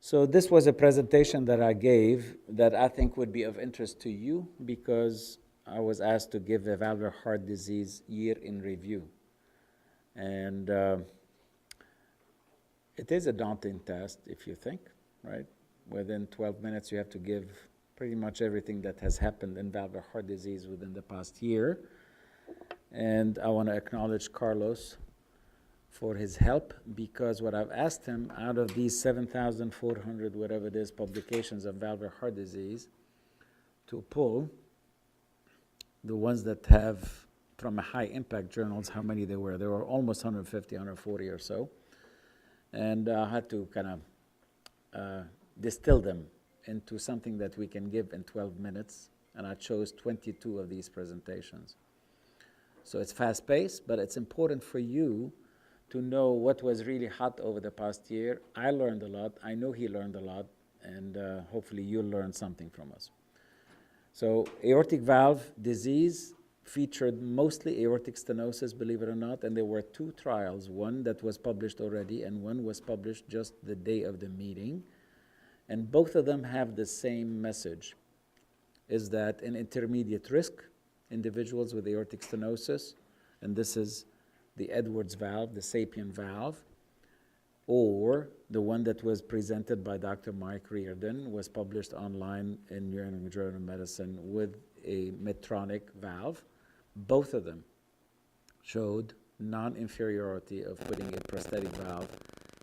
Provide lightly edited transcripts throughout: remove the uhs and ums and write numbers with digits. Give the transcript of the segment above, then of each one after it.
So this was a presentation that I gave that I think would be of interest to you because I was asked to give the valvular heart disease year in review. And it is a daunting task if you think, right? Within 12 minutes you have to give pretty much everything that has happened in valvular heart disease within the past year. And I want to acknowledge Carlos for his help, because what I've asked him, out of these 7,400, whatever it is, publications of valvular heart disease, to pull the ones that have, from a high impact journals, how many there were. There were almost 150, 140 or so. And I had to kind of distill them into something that we can give in 12 minutes. And I chose 22 of these presentations. So it's fast-paced, but it's important for you to know what was really hot over the past year. I learned a lot. I know he learned a lot, and hopefully you'll learn something from us. So aortic valve disease featured mostly aortic stenosis, believe it or not, and there were two trials, one that was published already and one was published just the day of the meeting. And both of them have the same message, is that in intermediate risk individuals with aortic stenosis, and this is the Edwards valve, the SAPIEN valve, or the one that was presented by Dr. Mike Reardon, was published online in New England Journal of Medicine with a Medtronic valve. Both of them showed non-inferiority of putting a prosthetic valve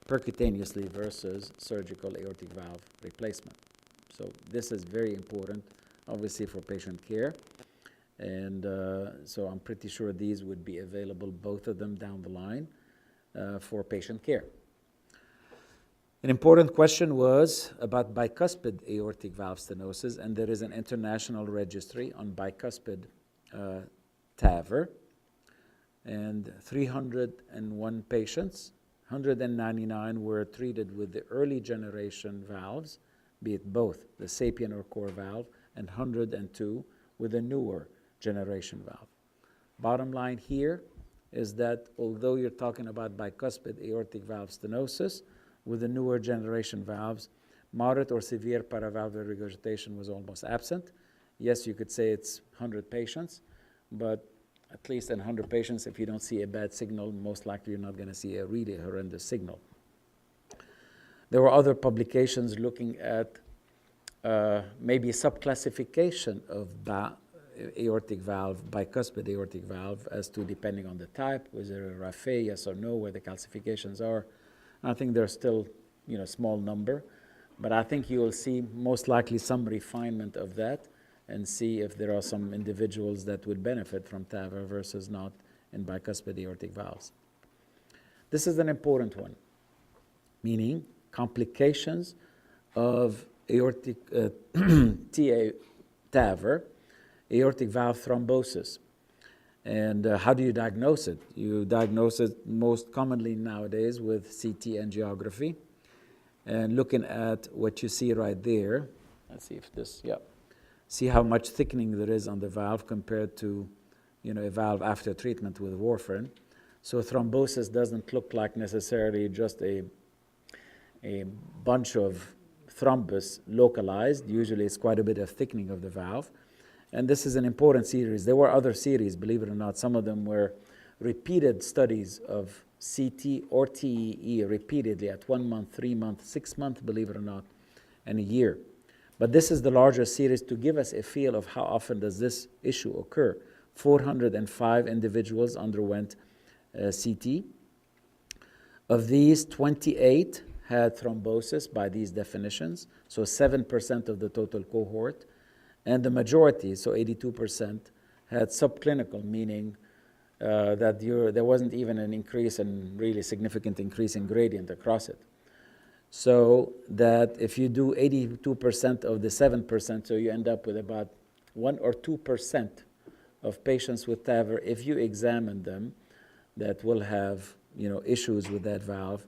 percutaneously versus surgical aortic valve replacement. So this is very important, obviously, for patient care. And so I'm pretty sure these would be available, both of them down the line, for patient care. An important question was about bicuspid aortic valve stenosis, and there is an international registry on bicuspid TAVR, and 301 patients, 199 were treated with the early generation valves, be it both the SAPIEN or core valve, and 102 with the newer generation valve. Bottom line here is that although you're talking about bicuspid aortic valve stenosis, with the newer generation valves, moderate or severe paravalvular regurgitation was almost absent. Yes, you could say it's 100 patients, but at least in 100 patients, if you don't see a bad signal, most likely you're not going to see a really horrendous signal. There were other publications looking at maybe a subclassification of aortic valve, bicuspid aortic valve, as to depending on the type, was there a Raffet, yes or no, where the calcifications are. I think there's still, small number, but I think you will see most likely some refinement of that and see if there are some individuals that would benefit from TAVR versus not in bicuspid aortic valves. This is an important one, meaning complications of aortic TAVR, aortic valve thrombosis. And how do you diagnose it? You diagnose it most commonly nowadays with CT angiography. And looking at what you see right there, let's see if this, see how much thickening there is on the valve compared to, a valve after treatment with warfarin. So thrombosis doesn't look like necessarily just a bunch of thrombus localized. Usually it's quite a bit of thickening of the valve. And this is an important series. There were other series, believe it or not. Some of them were repeated studies of CT or TEE repeatedly at 1 month, 3 months, 6 months, believe it or not, and a year. But this is the larger series to give us a feel of how often does this issue occur. 405 individuals underwent CT. Of these, 28 had thrombosis by these definitions, so 7% of the total cohort. And the majority, so 82%, had subclinical, meaning that there wasn't even an increase, and really significant increase in gradient across it. So that if you do 82% of the 7%, so you end up with about 1 or 2% of patients with TAVR, if you examine them, that will have issues with that valve.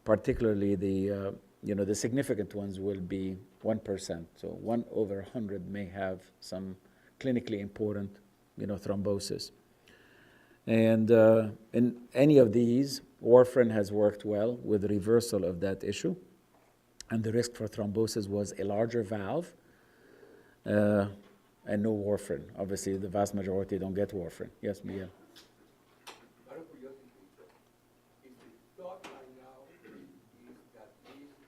Particularly the significant ones will be 1%. So 1 over 100 may have some clinically important, thrombosis. And in any of these, warfarin has worked well with reversal of that issue. and the risk for thrombosis was a larger valve and no warfarin. Obviously, the vast majority don't get warfarin. Yes, Miguel? Out of curiosity, is the thought right now is that this is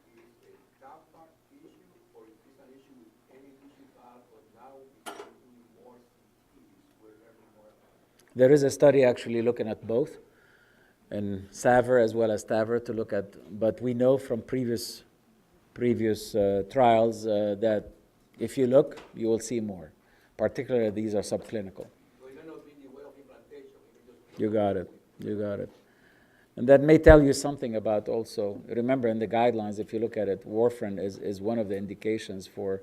a TAVR issue, or is this an issue with any tissue valve, or now because we're doing more CTs, we're learning more about it? There is a study actually looking at both, and SAVR as well as TAVR to look at, but we know from previous trials that if you look, you will see more. Particularly, these are subclinical. So it may not be the way of implantation. You got it. You got it. And that may tell you something about also, remember in the guidelines, if you look at it, warfarin is one of the indications for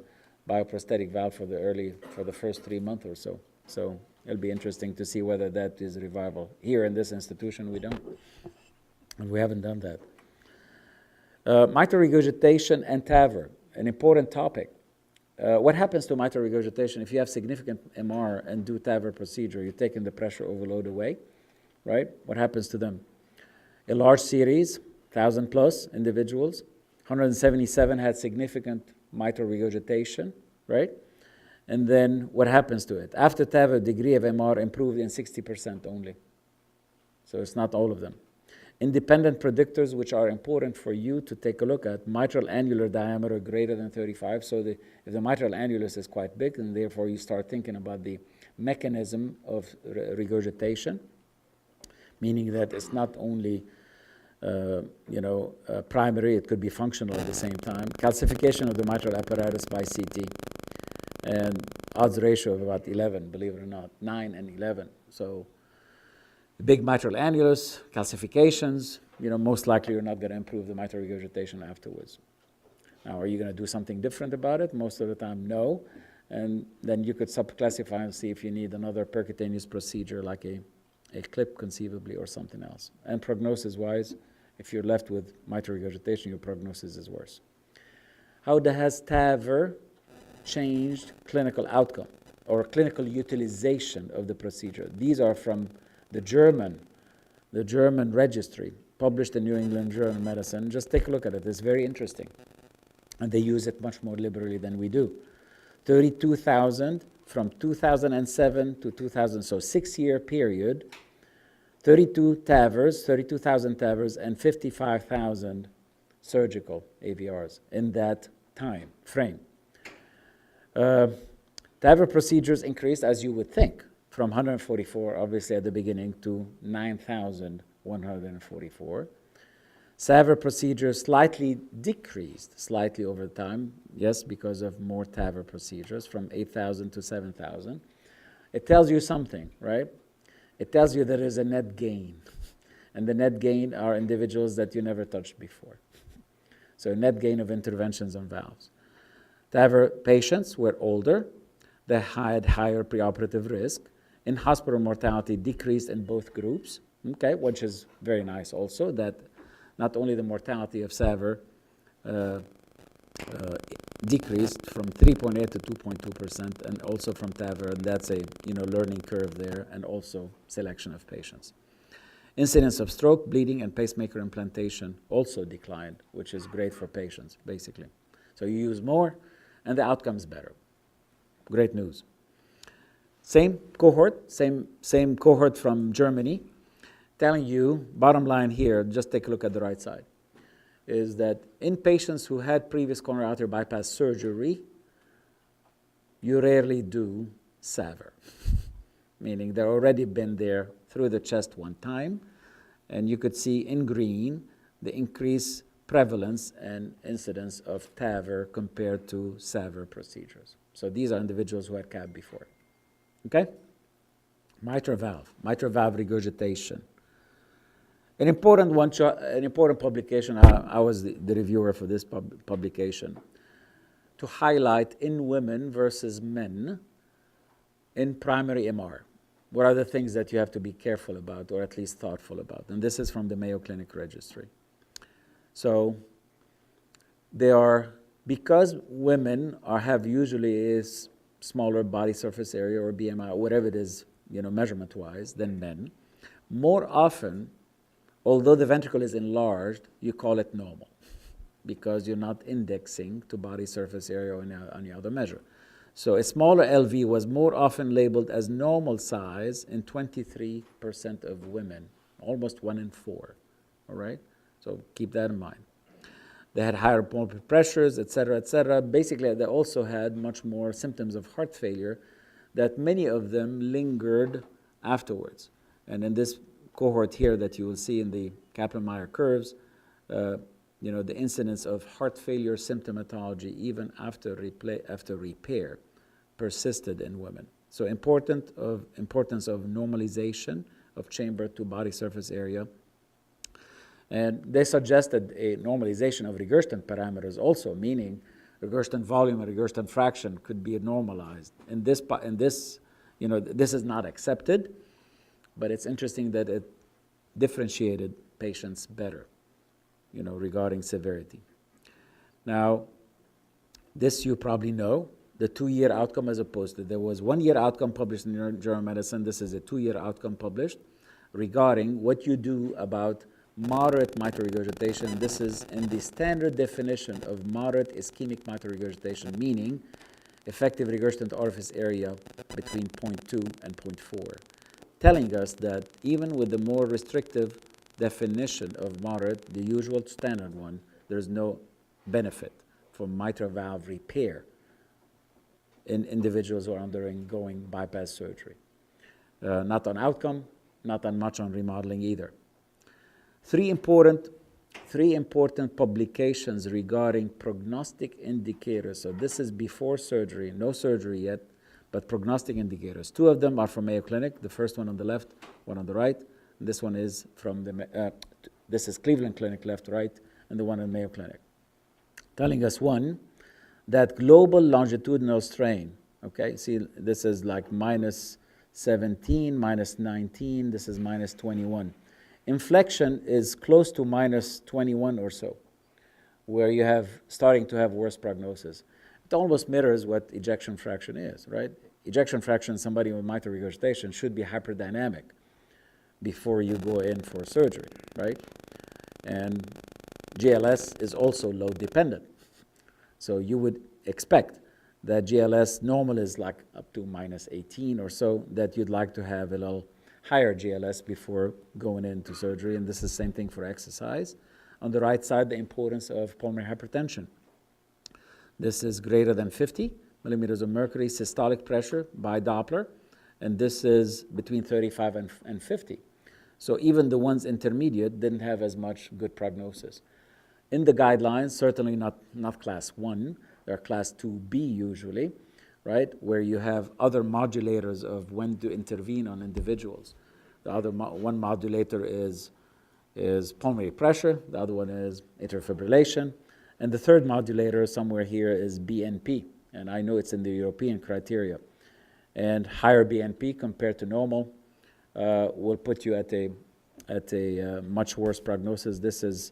bioprosthetic valve for the first 3 months or so. So it'll be interesting to see whether that is revival. Here in this institution, we don't. And we haven't done that. Mitral regurgitation and TAVR, an important topic. What happens to mitral regurgitation if you have significant MR and do TAVR procedure? You're taking the pressure overload away, right? What happens to them? A large series, 1,000 plus individuals, 177 had significant mitral regurgitation, right? And then what happens to it? After TAVR, degree of MR improved in 60% only. So it's not all of them. Independent predictors, which are important for you to take a look at, mitral annular diameter greater than 35. So if the mitral annulus is quite big, and therefore you start thinking about the mechanism of regurgitation, meaning that it's not only primary, it could be functional at the same time. Calcification of the mitral apparatus by CT, and odds ratio of about 11, believe it or not, 9 and 11. So the big mitral annulus, calcifications, most likely you're not going to improve the mitral regurgitation afterwards. Now, are you going to do something different about it? Most of the time, no. And then you could subclassify and see if you need another percutaneous procedure like a clip conceivably or something else. And prognosis-wise, if you're left with mitral regurgitation, your prognosis is worse. How has TAVR changed clinical outcome or clinical utilization of the procedure? These are from the German registry, published in New England Journal of Medicine. Just take a look at it. It's very interesting. And they use it much more liberally than we do. 32,000 from 2007 to 2000, so 6-year period, 32,000 TAVRs, and 55,000 surgical AVRs in that time frame. TAVR procedures increased, as you would think, from 144, obviously, at the beginning, to 9,144. SAVR procedures slightly decreased, over time, yes, because of more TAVR procedures, from 8,000 to 7,000. It tells you something, right? It tells you there is a net gain. And the net gain are individuals that you never touched before. So a net gain of interventions on valves. TAVR patients were older. They had higher preoperative risk. In-hospital mortality decreased in both groups, okay, which is very nice also, that not only the mortality of SAVR decreased from 3.8 to 2.2%, and also from TAVR, and that's a learning curve there, and also selection of patients. Incidence of stroke, bleeding, and pacemaker implantation also declined, which is great for patients, basically. So you use more, and the outcome's better. Great news. Same cohort from Germany, telling you, bottom line here, just take a look at the right side, is that in patients who had previous coronary artery bypass surgery, you rarely do SAVR, meaning they've already been there through the chest one time, and you could see in green the increased prevalence and incidence of TAVR compared to SAVR procedures. So these are individuals who had CAB before. Okay? Mitral valve regurgitation. An important publication, I was the reviewer for this publication, to highlight in women versus men in primary MR. What are the things that you have to be careful about, or at least thoughtful about? And this is from the Mayo Clinic Registry. So because women have usually a smaller body surface area or BMI, whatever it is, measurement-wise, than men, more often, although the ventricle is enlarged, you call it normal. because you're not indexing to body surface area or any other measure. So a smaller LV was more often labeled as normal size in 23% of women, almost 1 in 4, all right? So keep that in mind. They had higher pulmonary pressures, et cetera, et cetera. Basically, they also had much more symptoms of heart failure that many of them lingered afterwards. And in this cohort here that you will see in the Kaplan-Meier curves, the incidence of heart failure symptomatology even after repair persisted in women. So importance of normalization of chamber to body surface area. And they suggested a normalization of regurgitant parameters also, meaning regurgitant volume and regurgitant fraction could be normalized. This is not accepted, but it's interesting that it differentiated patients better, regarding severity. Now, this you probably know, the 2-year outcome as opposed to, there was 1-year outcome published in Journal of Medicine. This is a 2-year outcome published regarding what you do about moderate mitral regurgitation. This is in the standard definition of moderate ischemic mitral regurgitation, meaning effective regurgitant orifice area between 0.2 and 0.4, telling us that even with the more restrictive definition of moderate, the usual standard one, there's no benefit for mitral valve repair in individuals who are undergoing bypass surgery. Not on outcome, not on much on remodeling either. Three important publications regarding prognostic indicators. So this is before surgery, no surgery yet, but prognostic indicators. 2 of them are from Mayo Clinic, the first one on the left, one on the right. And this one is from this is Cleveland Clinic, left, right, and the one in Mayo Clinic. Telling us, one, that global longitudinal strain, okay, see, this is like minus 17, minus 19, this is minus 21. Inflection is close to minus 21 or so, where you have starting to have worse prognosis. It almost mirrors what ejection fraction is, right? Ejection fraction, somebody with mitral regurgitation should be hyperdynamic before you go in for surgery, right? And GLS is also load dependent. So you would expect that GLS normal is like up to minus 18 or so, that you'd like to have a little higher GLS before going into surgery, and this is the same thing for exercise. On the right side, the importance of pulmonary hypertension. This is greater than 50 millimeters of mercury systolic pressure by Doppler, and this is between 35 and 50. So even the ones intermediate didn't have as much good prognosis. In the guidelines, certainly not class 1, they're class 2B usually, right, where you have other modulators of when to intervene on individuals. The other one modulator is pulmonary pressure, the other one is atrial fibrillation, and the third modulator somewhere here is BNP, and I know it's in the European criteria. And higher BNP compared to normal will put you at a much worse prognosis. This is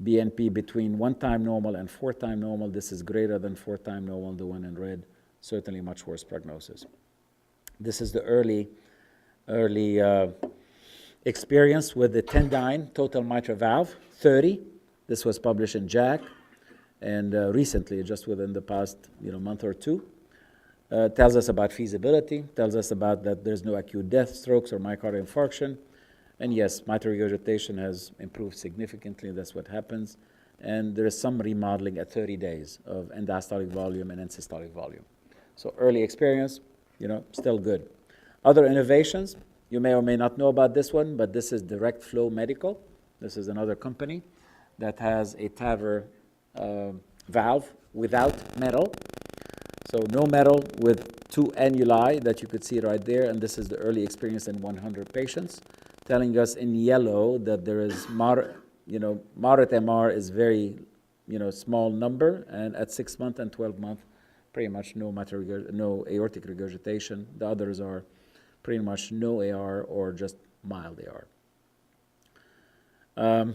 BNP between 1-time normal and 4-time normal. This is greater than 4-time normal, the one in red. Certainly much worse prognosis. This is the early experience with the tendyne total mitral valve, 30. This was published in JACC, and recently, just within the past month or two. Tells us about feasibility, tells us about that there's no acute death, strokes, or myocardial infarction. And yes, mitral regurgitation has improved significantly. That's what happens. And there is some remodeling at 30 days of end-diastolic volume and end-systolic volume. So early experience, still good. Other innovations, you may or may not know about this one, but this is Direct Flow Medical. This is another company that has a TAVR valve without metal. So no metal with 2 annuli that you could see right there, and this is the early experience in 100 patients, telling us in yellow that there is moderate MR is very, small number, and at 6 months and 12 months, pretty much no aortic regurgitation. The others are pretty much no AR or just mild AR.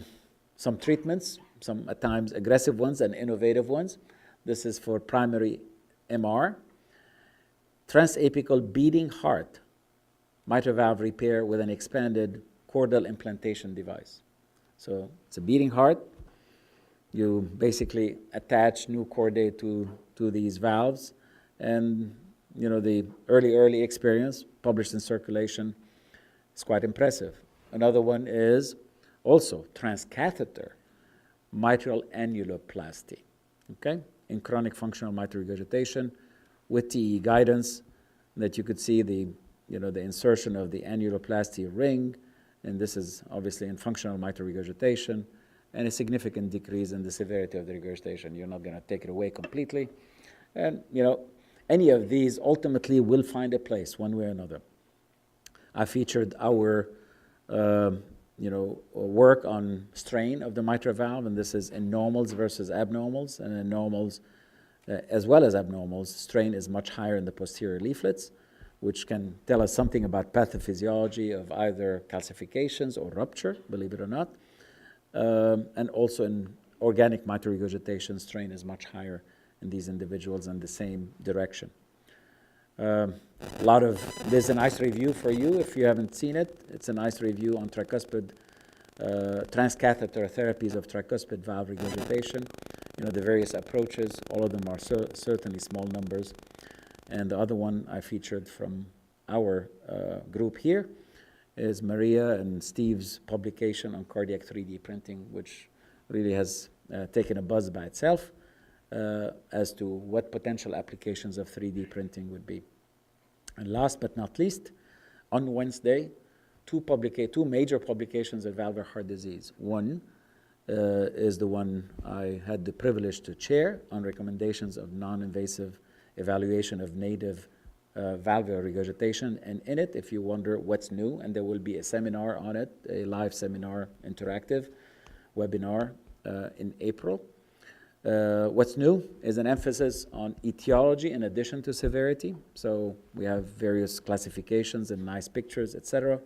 Some treatments, some at times aggressive ones and innovative ones. This is for primary MR. Transapical beating heart, mitral valve repair with an expanded chordal implantation device. So it's a beating heart, You basically attach new chordae to these valves, and the early experience published in Circulation is quite impressive. Another one is also transcatheter mitral annuloplasty, okay, in chronic functional mitral regurgitation with TE guidance, that you could see the insertion of the annuloplasty ring, and this is obviously in functional mitral regurgitation, and a significant decrease in the severity of the regurgitation. You're not going to take it away completely. And, any of these ultimately will find a place one way or another. I featured our, work on strain of the mitral valve, and this is in normals versus abnormals. And in normals, as well as abnormals, strain is much higher in the posterior leaflets, which can tell us something about pathophysiology of either calcifications or rupture, believe it or not. And also in organic mitral regurgitation, strain is much higher in these individuals in the same direction. There's a nice review for you if you haven't seen it. It's a nice review on tricuspid, transcatheter therapies of tricuspid valve regurgitation. The various approaches, all of them are certainly small numbers. And the other one I featured from our group here is Maria and Steve's publication on cardiac 3D printing, which really has taken a buzz by itself as to what potential applications of 3D printing would be. And last but not least, on Wednesday, two major publications of valvular heart disease. One is the one I had the privilege to chair on recommendations of non-invasive evaluation of native valvular regurgitation. And in it, if you wonder what's new, and there will be a seminar on it, a live seminar, interactive webinar in April. What's new is an emphasis on etiology in addition to severity. So we have various classifications and nice pictures, etc.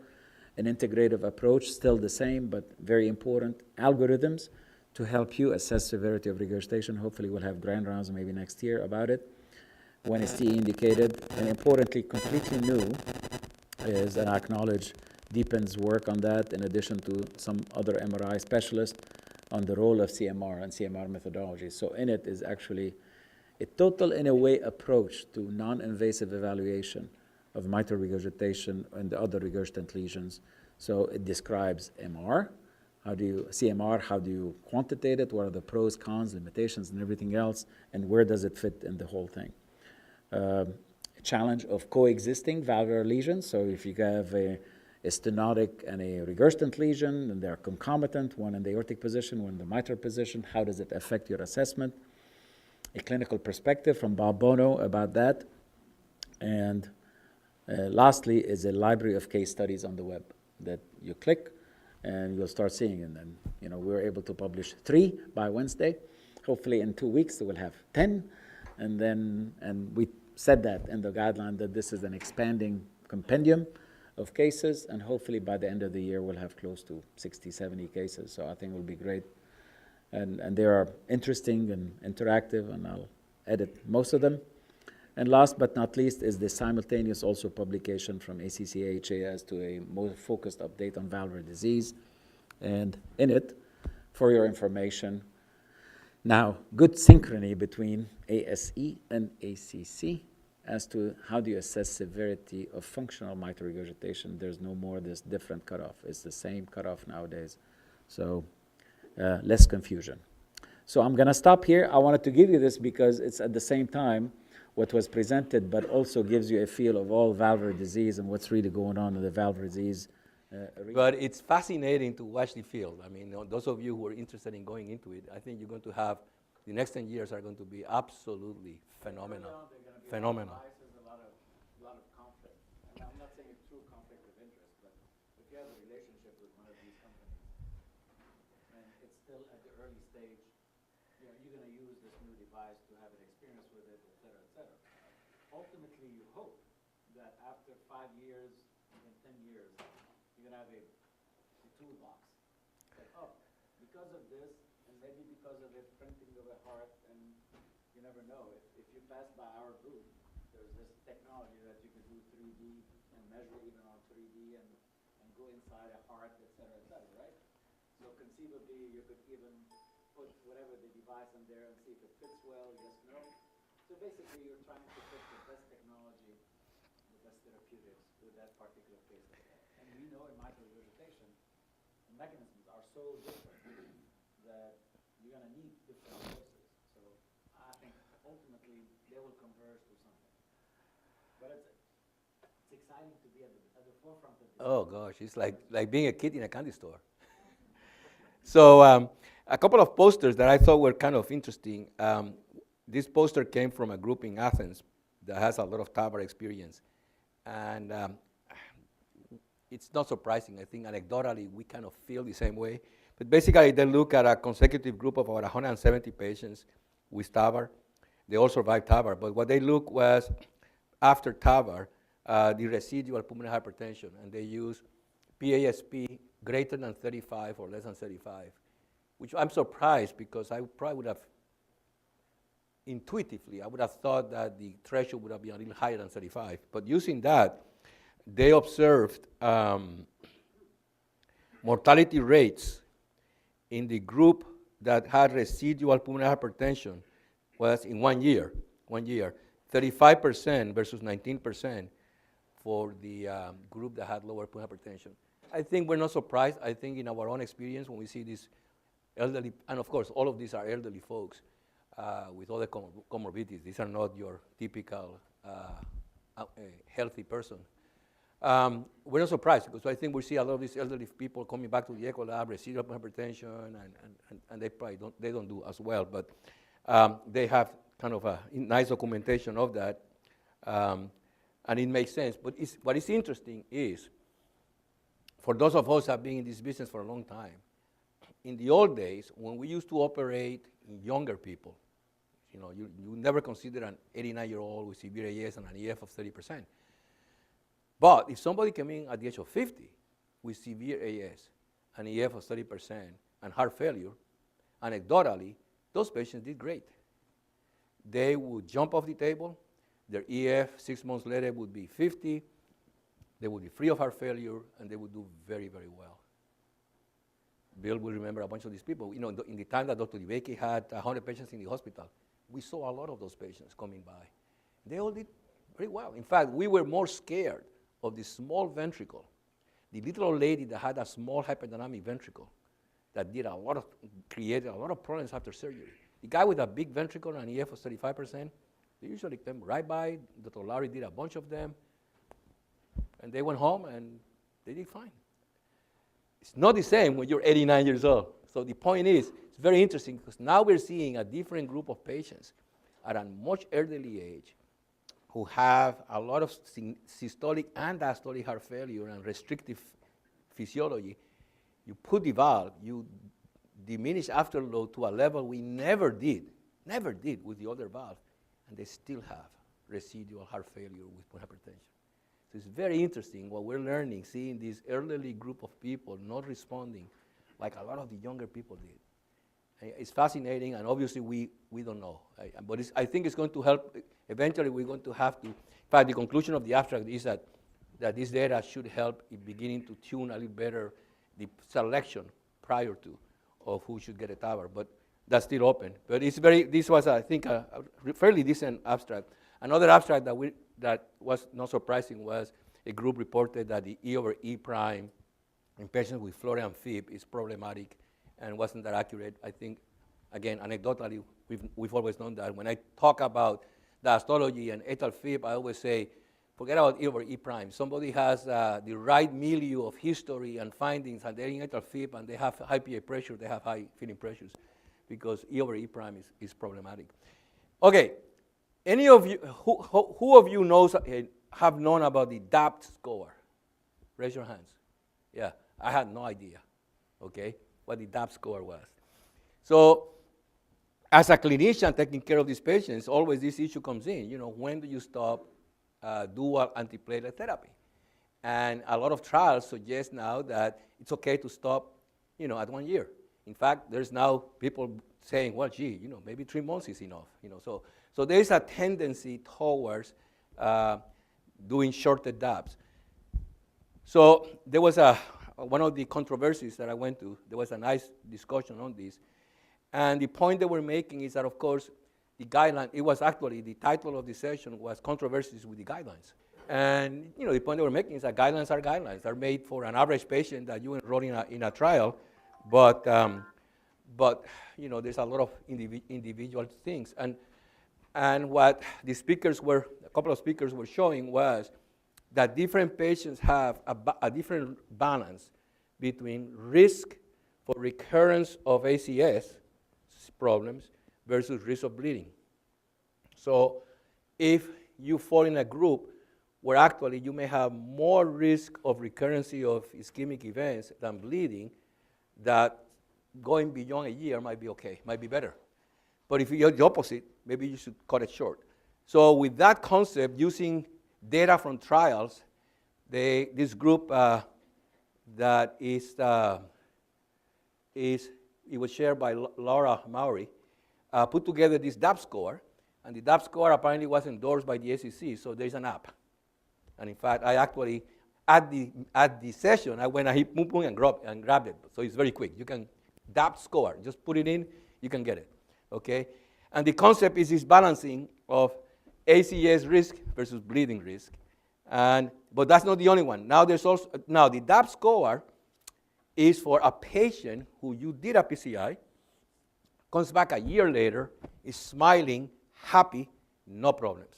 An integrative approach, still the same, but very important. Algorithms to help you assess severity of regurgitation. Hopefully we'll have grand rounds maybe next year about it, when it's TE indicated. And importantly, completely new is, and I acknowledge Deepan's work on that, in addition to some other MRI specialists, on the role of CMR and CMR methodology. So in it is actually a total, in a way, approach to non-invasive evaluation of mitral regurgitation and the other regurgitant lesions. So it describes MR, CMR, how do you quantitate it, what are the pros, cons, limitations, and everything else, and where does it fit in the whole thing. A challenge of coexisting valvular lesions. So if you have a stenotic and a regurgitant lesion, and they are concomitant, one in the aortic position, one in the mitral position, how does it affect your assessment? A clinical perspective from Bob Bono about that. And lastly is a library of case studies on the web that you click and you'll start seeing. And then, we're able to publish 3 by Wednesday. Hopefully in 2 weeks we'll have 10. And we said that in the guideline that this is an expanding compendium of cases, and hopefully by the end of the year we'll have close to 60, 70 cases. So I think it will be great. And they are interesting and interactive, and I'll edit most of them. And last but not least is the simultaneous also publication from ACC AHA as to a more focused update on valvular disease. And in it, for your information, now good synchrony between ASE and ACC as to how do you assess severity of functional mitral regurgitation. There's no more this different cutoff. It's the same cutoff nowadays. So less confusion. So I'm going to stop here. I wanted to give you this because it's at the same time what was presented, but also gives you a feel of all valvular disease and what's really going on in the valvular disease. But it's fascinating to watch the field. I mean, those of you who are interested in going into it, I think you're going to have, the next 10 years are going to be absolutely phenomenal. Phenomenal. A lot of conflict. And I'm not saying it's true conflict of interest, but if you have a relationship with one of these companies, and it's still at the early stage, you're going to use this new device to have an experience with it, et cetera, et cetera. Ultimately, you hope that after 5 years, even 10 years, you're going to have a toolbox. That, because of this, and maybe because of it, printing of a heart, and you never know. If you pass by our booth, there's this technology that you can do 3D and measure even on 3D and go inside a heart, et cetera, right? So conceivably, you could even put whatever the device on there and see if it fits well, yes, no. So basically, you're trying to pick the best technology, the best therapeutics with that particular case as well. And we know in mitral regurgitation, the mechanisms are so different that you're going to need different choices. So I think ultimately they will converge to something. But it's exciting to be at the forefront of this. Oh gosh, it's like being a kid in a candy store. So a couple of posters that I thought were kind of interesting. This poster came from a group in Athens that has a lot of TAVR experience. And it's not surprising. I think anecdotally we kind of feel the same way. But basically they look at a consecutive group of about 170 patients with TAVR. They all survived TAVR. But what they looked was after TAVR, the residual pulmonary hypertension. And they use PASP greater than 35 or less than 35, which I'm surprised because I probably would have, intuitively, I would have thought that the threshold would have been a little higher than 35. But using that, they observed mortality rates in the group that had residual pulmonary hypertension was in 1 year, 35% versus 19% for the group that had lower pulmonary hypertension. I think we're not surprised. I think in our own experience, when we see these elderly, and of course, all of these are elderly folks with other comorbidities. These are not your typical healthy person. We're not surprised because I think we see a lot of these elderly people coming back to the echo lab, residual hypertension, and they probably don't do as well, but they have kind of a nice documentation of that, and it makes sense. But what is interesting is, for those of us who have been in this business for a long time, in the old days, when we used to operate in younger people, you never consider an 89-year-old with severe AS and an EF of 30%. But if somebody came in at the age of 50 with severe AS, an EF of 30%, and heart failure, anecdotally, those patients did great. They would jump off the table. Their EF 6 months later would be 50. They would be free of heart failure, and they would do very, very well. Bill will remember a bunch of these people. In the time that Dr. DeBakey had 100 patients in the hospital, we saw a lot of those patients coming by. They all did very well. In fact, we were more scared of the small ventricle, the little old lady that had a small hyperdynamic ventricle that created a lot of problems after surgery. The guy with a big ventricle and EF of 35%, they usually came right by. Dr. Larry did a bunch of them, and they went home and they did fine. It's not the same when you're 89 years old. So the point is, it's very interesting because now we're seeing a different group of patients at a much early age who have a lot of systolic and diastolic heart failure and restrictive physiology. You put the valve, you diminish afterload to a level we never did with the other valve, and they still have residual heart failure with pulmonary hypertension. So it's very interesting what we're learning, seeing this elderly group of people not responding like a lot of the younger people did. It's fascinating, and obviously we don't know. But I think it's going to help. Eventually, we're going to have to. In fact, the conclusion of the abstract is that this data should help in beginning to tune a little better the selection prior to of who should get a TAVR. But that's still open. But this was, I think, a fairly decent abstract. Another abstract that was not surprising was a group reported that the E over E prime in patients with Florian Fib is problematic and wasn't that accurate. I think, again, anecdotally, we've always known that. When I talk about diastology and atrial Fib, I always say, forget about E over E prime. Somebody has the right milieu of history and findings, and they're in atrial Fib, and they have high PA pressure, they have high filling pressures, because E over E prime is problematic. Okay, any of you, who of you knows, have known about the DAPT score? Raise your hands. Yeah, I had no idea, okay, what the DAPT score was. So as a clinician taking care of these patients, always this issue comes in, when do you stop dual antiplatelet therapy? And a lot of trials suggest now that it's okay to stop, at 1 year. In fact, there's now people saying, well, gee, maybe 3 months is enough, So there is a tendency towards doing shorter DAPs. So there was one of the controversies that I went to, there was a nice discussion on this. And the point that we're making is that, of course, the guideline, it was actually, the title of the session was Controversies with the Guidelines. And, the point that we're making is that guidelines are guidelines. They're made for an average patient that you enroll in a trial, but there's a lot of individual things. And what the speakers were, a couple of speakers were showing was that different patients have a different balance between risk for recurrence of ACS problems versus risk of bleeding. So if you fall in a group where actually you may have more risk of recurrence of ischemic events than bleeding, that going beyond a year might be okay, might be better. But if you're the opposite, maybe you should cut it short. So with that concept, using data from trials, this group that it was shared by Laura Mowry, put together this DAP score, and the DAP score apparently was endorsed by the ACC, so there's an app. And in fact, I actually, at the session, I went and grabbed it. So it's very quick. You can DAP score, just put it in, you can get it, okay? And the concept is this balancing of ACS risk versus bleeding risk. But that's not the only one. Now the DAP score is for a patient who you did a PCI, comes back a year later, is smiling, happy, no problems.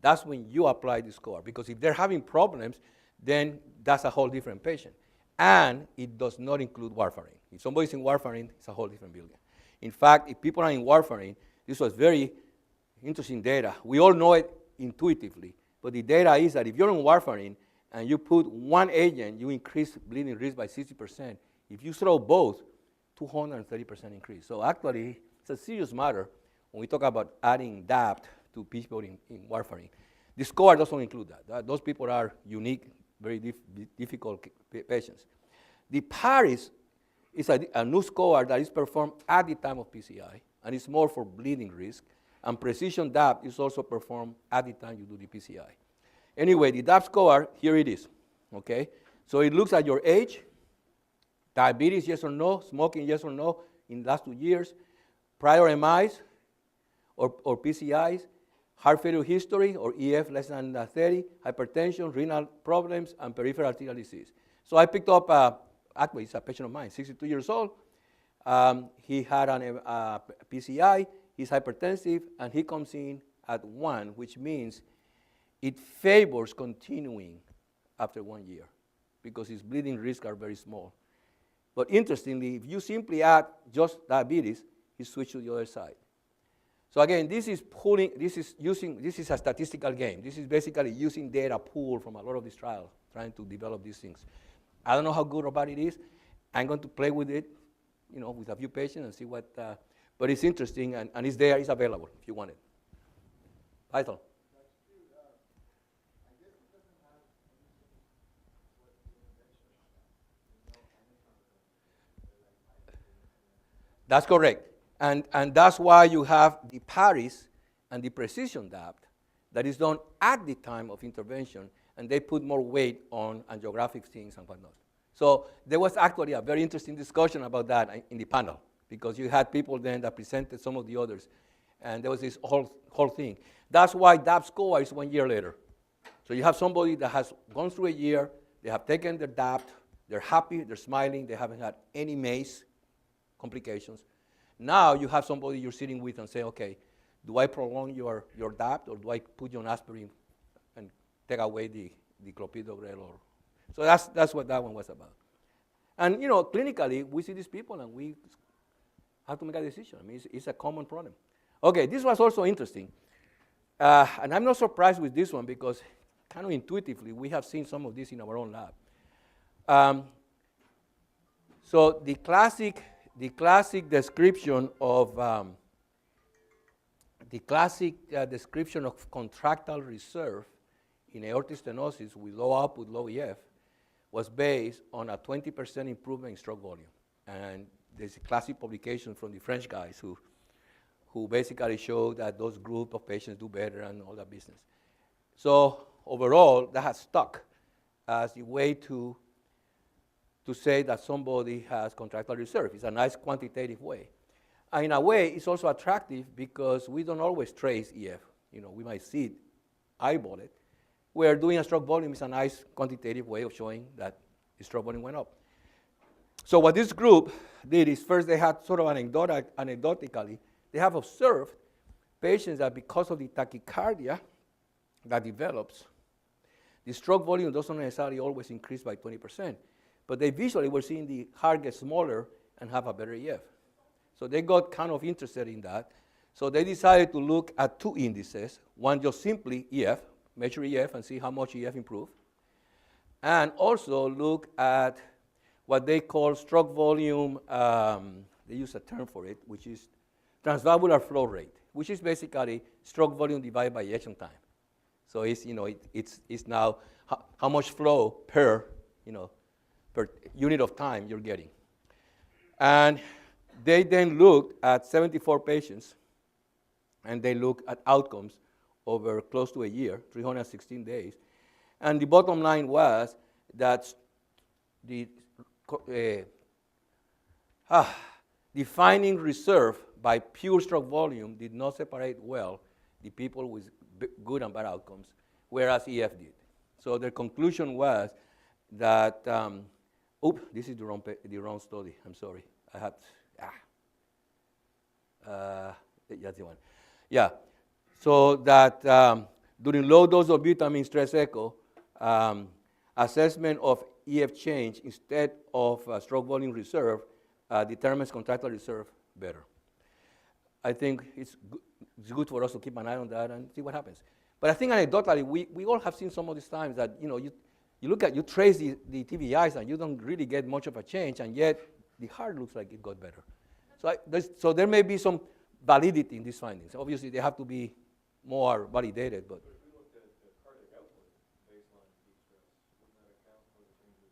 That's when you apply the score. Because if they're having problems, then that's a whole different patient. And it does not include warfarin. If somebody's in warfarin, it's a whole different building. In fact, if people are in warfarin, this was very interesting data. We all know it intuitively. But the data is that if you're on warfarin and you put one agent, you increase bleeding risk by 60%. If you throw both, 230% increase. So actually, it's a serious matter when we talk about adding DAPT to people in warfarin. The score doesn't include that. Those people are unique, very difficult patients. The PARIS is a new score that is performed at the time of PCI, and it's more for bleeding risk. And precision DAPT is also performed at the time you do the PCI. Anyway, the DAPT score, here it is, okay? So it looks at your age, diabetes, yes or no, smoking, yes or no, in the last 2 years, prior MIs or PCIs, heart failure history or EF less than 30, hypertension, renal problems, and peripheral arterial disease. So I picked up, actually it's a patient of mine, 62 years old. He had a PCI, he's hypertensive, and he comes in at 1, which means it favors continuing after 1 year because his bleeding risks are very small. But interestingly, if you simply add just diabetes, he switches to the other side. So again, this is a statistical game. This is basically using data pooled from a lot of these trials, trying to develop these things. I don't know how good or bad it is. I'm going to play with it, with a few patients and see what, but it's interesting and it's there, it's available if you want it. Vital. That's correct. And that's why you have the PARIS and the precision DAPT that is done at the time of intervention, and they put more weight on angiographic things and whatnot. So there was actually a very interesting discussion about that in the panel, because you had people then that presented some of the others, and there was this whole thing. That's why DAPT score is 1 year later. So you have somebody that has gone through a year, they have taken their DAPT, they're happy, they're smiling, they haven't had any MACE complications. Now you have somebody you're sitting with and say, okay, do I prolong your DAPT or do I put you on aspirin and take away the clopidogrel? So that's what that one was about. And clinically, we see these people and we have to make a decision. I mean, it's a common problem. Okay, this was also interesting. And I'm not surprised with this one because kind of intuitively, we have seen some of this in our own lab. So the classic description of contractile reserve in aortic stenosis with low output, low EF, was based on a 20% improvement in stroke volume. And there's a classic publication from the French guys who basically showed that those group of patients do better and all that business. So overall, that has stuck as the way to say that somebody has contractile reserve. It's a nice quantitative way. in a way, it's also attractive because we don't always trace EF. We might see it, eyeball it, where doing a stroke volume is a nice quantitative way of showing that the stroke volume went up. So what this group did is first they had sort of anecdotically, they have observed patients that because of the tachycardia that develops, the stroke volume doesn't necessarily always increase by 20%, but they visually were seeing the heart get smaller and have a better EF. So they got kind of interested in that. So they decided to look at two indices, one just simply EF, measure EF and see how much EF improved, and also look at what they call stroke volume, they use a term for it, which is transvalvular flow rate, which is basically stroke volume divided by ejection time. So it's, it's now how much flow per unit of time you're getting. And they then looked at 74 patients, and they looked at outcomes over close to a year, 316 days. And the bottom line was that the defining reserve by pure stroke volume did not separate well the people with good and bad outcomes, whereas EF did. So their conclusion was that, this is the wrong study, I'm sorry. That's the one. Yeah, so that during low dose of butamine stress echo, assessment of EF change instead of stroke volume reserve determines contractile reserve better. I think it's good for us to keep an eye on that and see what happens. But I think anecdotally, we all have seen some of these times that you trace the TVIs and you don't really get much of a change, and yet the heart looks like it got better. So there may be some validity in these findings. Obviously, they have to be more validated, but. If we looked at the cardiac output baseline peak stress, wouldn't that account for the changes?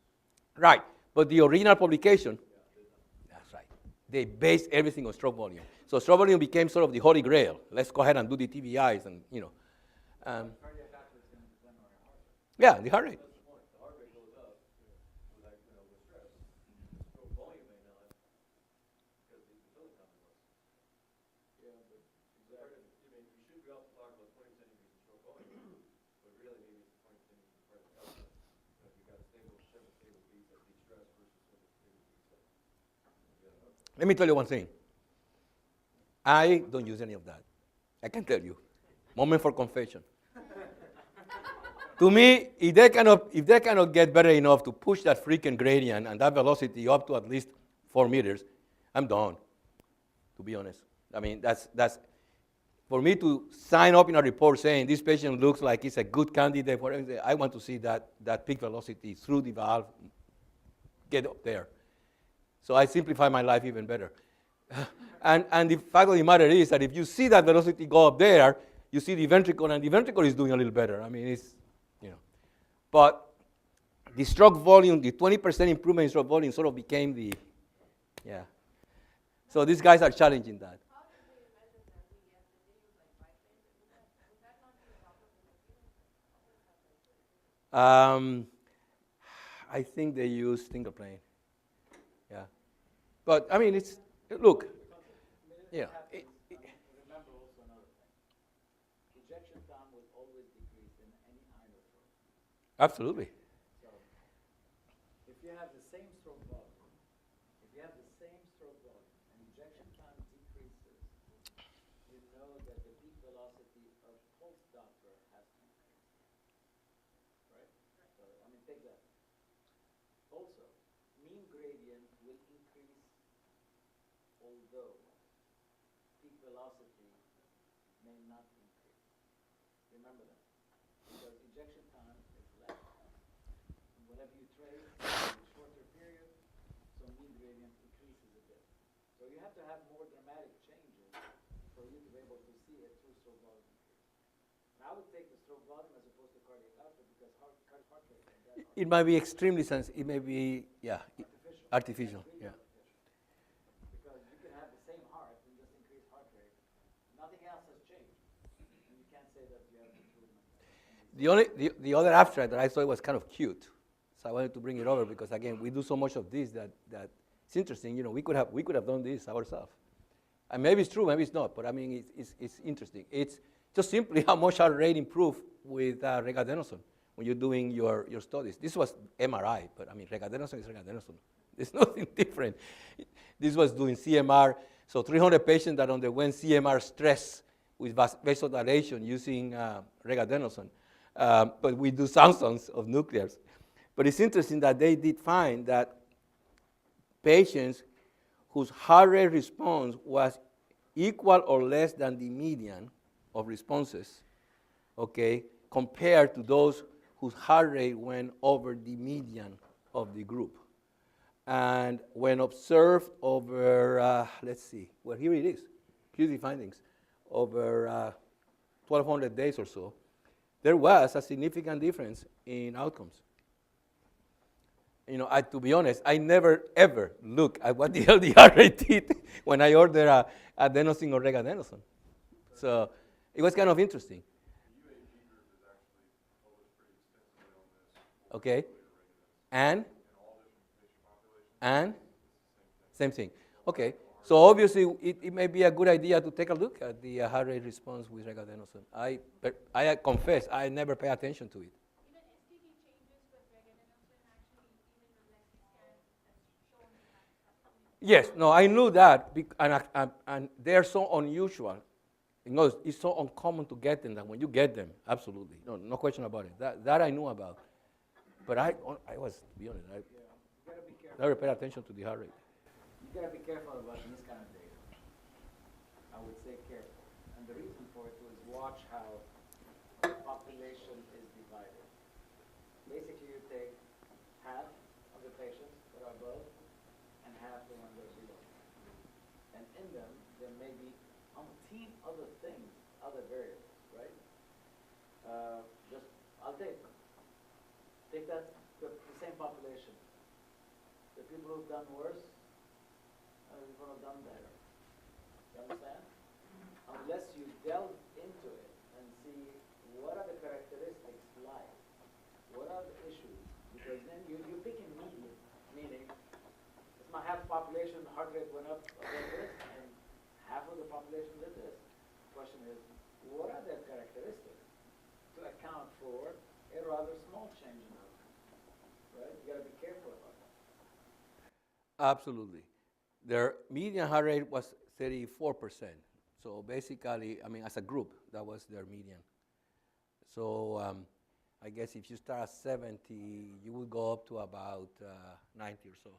Right, but the original publication, that's right. They based everything on stroke volume. So stroke volume became sort of the holy grail. Let's go ahead and do the TVIs and, Cardiac output is going to depend on your heart rate. Yeah, the heart rate. That's the point. The heart rate goes up with stress. Stroke volume may not, because the utility time is less. Yeah, but exactly. You should be able to talk about 20% increase in stroke volume, but really maybe it's 20% increase in cardiac output. If you've got stable beats at peak stress versus stable beats at. Let me tell you one thing. I don't use any of that. I can tell you. Moment for confession. To me, if they cannot get better enough to push that freaking gradient and that velocity up to at least 4 meters, I'm done, to be honest. I mean, that's for me to sign up in a report saying this patient looks like he's a good candidate for everything. I want to see that peak velocity through the valve get up there. So I simplify my life even better. And the fact of the matter is that if you see that velocity go up there, you see the ventricle, and the ventricle is doing a little better. I mean, it's, But the stroke volume, the 20% improvement in stroke volume sort of became the, So these guys are challenging that. How did they measure that? Did they use like biphase? Would that not be a problem with the I think they use single plane. Yeah. But, I mean, look. Remember also another thing. Ejection time will always decrease in any kind of stroke. Absolutely. So if you have the same stroke volume, and ejection time decreases, you know that the peak velocity of pulse Doppler has to increase. Right? So, take that. Also, mean gradient will increase, although peak velocity may not increase. Remember that. Because ejection time is less. And whatever you trace in a shorter period, so mean gradient increases a bit. So you have to have more dramatic changes for you to be able to see it through stroke volume increase. And I would take the stroke volume as opposed to cardiac output because heart rate and that It might be extremely sensitive. It may be, artificial. Yeah. Because you can have the same heart and just increase heart rate. Nothing else has changed. And you can't say that you have improvement. The other abstract that I thought was kind of cute, so I wanted to bring it over because again we do so much of this that it's interesting. We could have done this ourselves. And maybe it's true, maybe it's not, but I mean, it's interesting. It's just simply how much heart rate improved with regadenoson when you're doing your studies. This was MRI, but I mean, regadenoson is regadenoson. There's nothing different. This was doing CMR, so 300 patients that underwent CMR stress with vasodilation using regadenoson. But we do thousands of nuclears. But it's interesting that they did find that patients whose heart rate response was equal or less than the median of responses, okay, compared to those whose heart rate went over the median of the group. And when observed over, let's see, well, here it is. Here's the findings. Over 1,200 days or so, there was a significant difference in outcomes. You know, to be honest, I never, ever look at what the LDR rate did when I order adenosine or regadenoson. So it was kind of interesting. The UAG group is actually published pretty extensively on this. Okay. And? In all different patient populations. And? Same thing. Okay. So obviously, it may be a good idea to take a look at the heart rate response with regadenoson. I confess, I never pay attention to it. Even STD changes with regadenoson actually, even with left scan, that's shown in that. Yes, no, I knew that, and they're so unusual. You know, it's so uncommon to get them that when you get them, absolutely, no question about it. That I knew about, but I was, to be honest, I gotta be careful. never paid attention to the heart rate. You gotta be careful about this kind of data. I would say careful. And the reason for it was watch how the population is divided. Basically, you take half of the patients that are above and half the ones that are below. And in them, there may be umpteen other things, other variables, right? I'll take that, the same population. The people who've done worse, people have done better. You understand? Unless you delve into it and see what are the characteristics like, what are the issues, because then you're picking median, meaning if my half population heart rate went up like this and half of the population did this. The question is, what are their characteristics to account for a rather small change in outcome? Right? You got to be careful about that. Absolutely. Their median heart rate was 34%. So basically, I mean, as a group, that was their median. So I guess if you start at 70, you would go up to about 90 or so.